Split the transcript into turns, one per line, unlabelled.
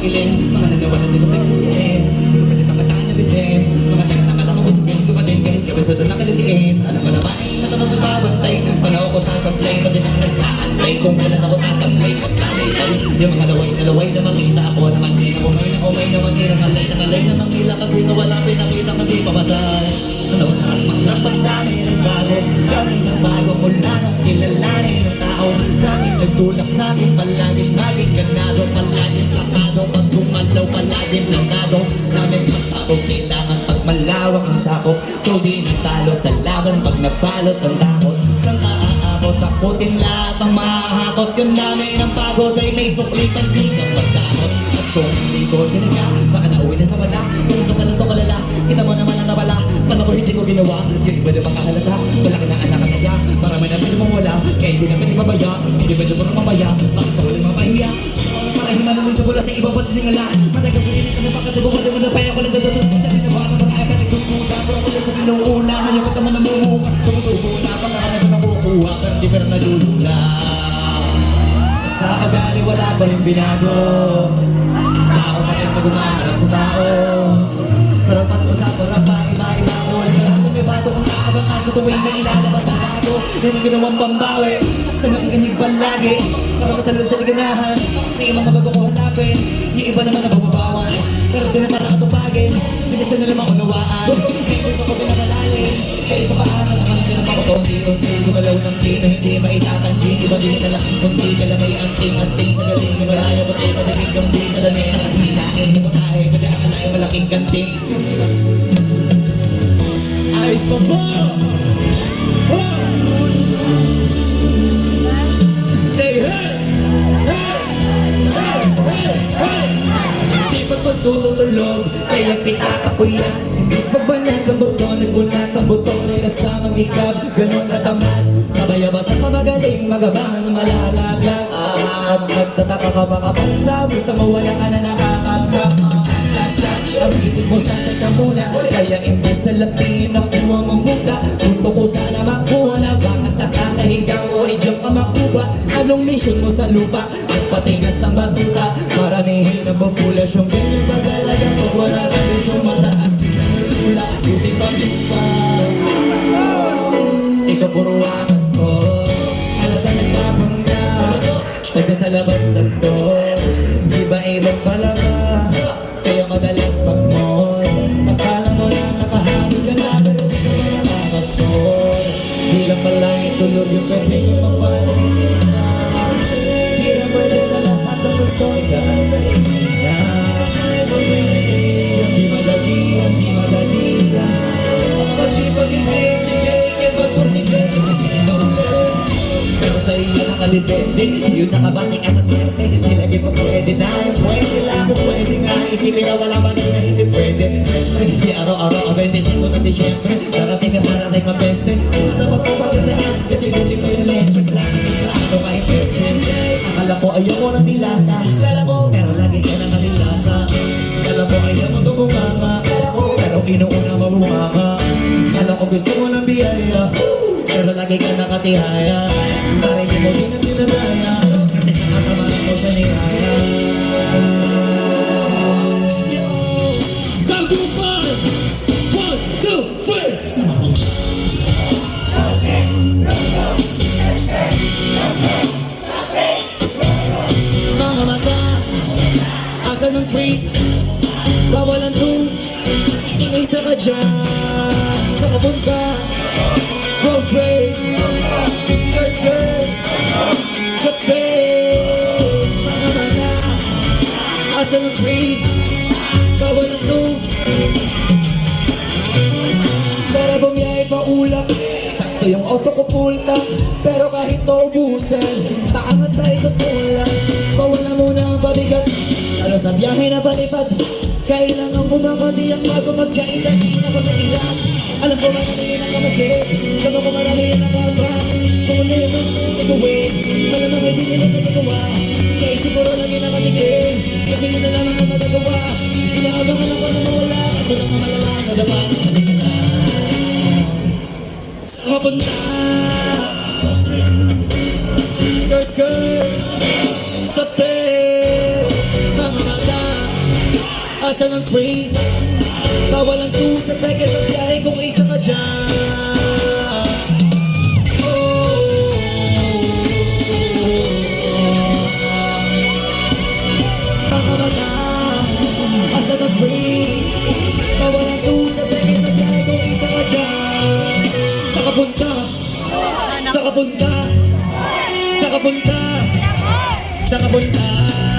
magilin. Mga nanawalan din ko pagkiliin. Di ko pwede pagkataan na bitin. Mga taga-takala ko sabihin ko pa din. Kahit siya gusto doon nakalitiin. Alam mo naman ay natanong at babantay. Panaw ko sasablay, pati nang nag-aantay. Kung kailan ako tatamlay, pagkalay. Yung mga laway na makita ako naman. Di na umay naman. Di nakalay na makita. Kasi nawala pinakita ka di pamatay. Ano sa akmang rapat dami ng bago. Dami ng bago mula nang kilalanin ng tao. Dami nagtulak sa akin palaging maging ganado. Palaging kapado pag gumalaw palaging langado. Daming pasakot kailangan pag malawak ang sakop. Ikaw di natalo sa laban pag nabalot ang takot. Saan ka aabot takutin lahat ang mahahakot. Yung dami ng pagod ay may suklitan di kang pagdamot. At kung hindi ko sinaga baka nauwi na sa wala. Kung ito ka lang to kalala kita mo naman ang nawala. Paano ko hindi ko ginawa? Yung iba na makahalata. Malaki na anak at naya. Marami na pwede mong wala. Kaya hindi na pwede mabaya. Hindi pwede mo mabaya. Baka sa uling mapahiya. Para himalalin sa bula sa iba ba't hindi ngala. Matagal ko rin ito na baka tubukan. Di mo na paya ko lang dadatot. Dali na ba na mga eka nagtututa. Pero ko lang sa pinuuna. Ngayon ka naman namumuka. Tumutubo na pag na nakukuha. Pero di pero nalulula. Sa agali wala pa rin binago. Tao pa rin mag-umaharap sa tao. Pero pag-usapan na pa, iba-iba ko. Kailangan may bato kung nakabangan sa tuwing na ilalabas ang bago. Yan ang ginawang pambawi sa makikinig palagi. Para masalo sa liganahan. May ibang na bago ko hanapin. Yung iba naman nabababawan. Pero di na para katupagin. Bilis na nalang maunawaan. Kaya gusto ko pinapalalim. Kaya papaano naman ang pinapakakunti. Kunti gumalaw ng na hindi maitatanggi. Iba din na lang kunti. Kala may anting-anting sa galing. Maraya pati maligig ang di sa lamin. Hinahin na patahe. Pwede akalay malaking ganting. Ayos pa po! Say hey! Hey! Hey! Hey! Hey! Sipag pagtutulog, kaya pitaka ko yan. Imbis pagbanag ang buto, nagbunat ang buto na kasamang ikab, ganun katamad. Sabay-abas ang kamagaling, magabahan na malalaglag. Nagtataka ka baka pagsabi sa mawala ka na nakakatap. Sabihin mo sana ka muna. Kaya imbes sa lapingin ang kuha mong buka. Punto ko sana makuha na baka sa kakahiga mo i-jump ka makuha. Anong mission mo sa lupa? Ang patigas ng batuta. Maramihin ang populasyong ganyan magalaga. Pag wala ka bisyong mataas pinahula, buti pa lupa. Ikaw puro wakas ko. Ano ka nagpapangga? Taga sa labas ng to. Di ba ibang palaka? Kaya madalas pag-mall. Akala mo lang nakahabol ka na. Pero di ka na nakakascore. Di lang pala itulog yung pwede ko mapalagin na. Di na pwede na lang at ang gusto ikaan sa inina. Di madali, di madali na. Pag-ibig, sige, sige, pero sa iyo nakalipende. Yun nakabasing ka sa swerte. Di lagi pa pwede na. Pwede lang kung pwede nga. Isipin na wala man na hindi pwede. Di araw-araw, 25 na Disyembre. Darating ka parating ka beste. Ano na mapapagod na yan? Kasi hindi ko yung electric lang. Ano ka imperte? Akala ko ayaw mo ng dilata. Pero lagi ka na kalilata. Akala ko ayaw mo tumunganga. Pero inuuna mabunganga. Akala ko gusto mo ng biyaya. Pero lagi ka nakatihaya. Sarili mo din ang tinadaya. Kasi sa kasamahan mo sa nihaya. Tagupan! 1, 2, 3! Sama mo. Mga mata, asan ang free? Bawal ang two. Isa ka dyan. Sa kapunta. Road trade, skirt, skirt, sa bed. Mga mana, asan ang trees, bawal ang tubes. Para bumiyay pa ulap, sakto yung auto ko pulta. Pero kahit naubusan, nakaangat tayo tutulak. Bawal na muna ang pabigat, lalo sa biyahe na palipad. Kailangan kumakati ang bago magkaindan. Hindi na pagkakilap. Alam ko marami na kamasin. Alam ko marami na kabra. Kung ano yung ituwin, malamang hindi nila nagagawa. Kaya siguro lagi na katigil. Kasi yun na lang ang magagawa. Inaabangan ako na mawala. Kaso lang ang malala na dapat. Sa kapunta, skirt, skirt, sa pet, mga mata. Asa ng train? Bawal ang two sa peke sa biyahe kung isa ka dyan. Mga mata, asa ng train? Bawal ang two sa peke sa biyahe kung isa ka dyan. Sa kapunta, sa kapunta, sa kapunta, sa kapunta.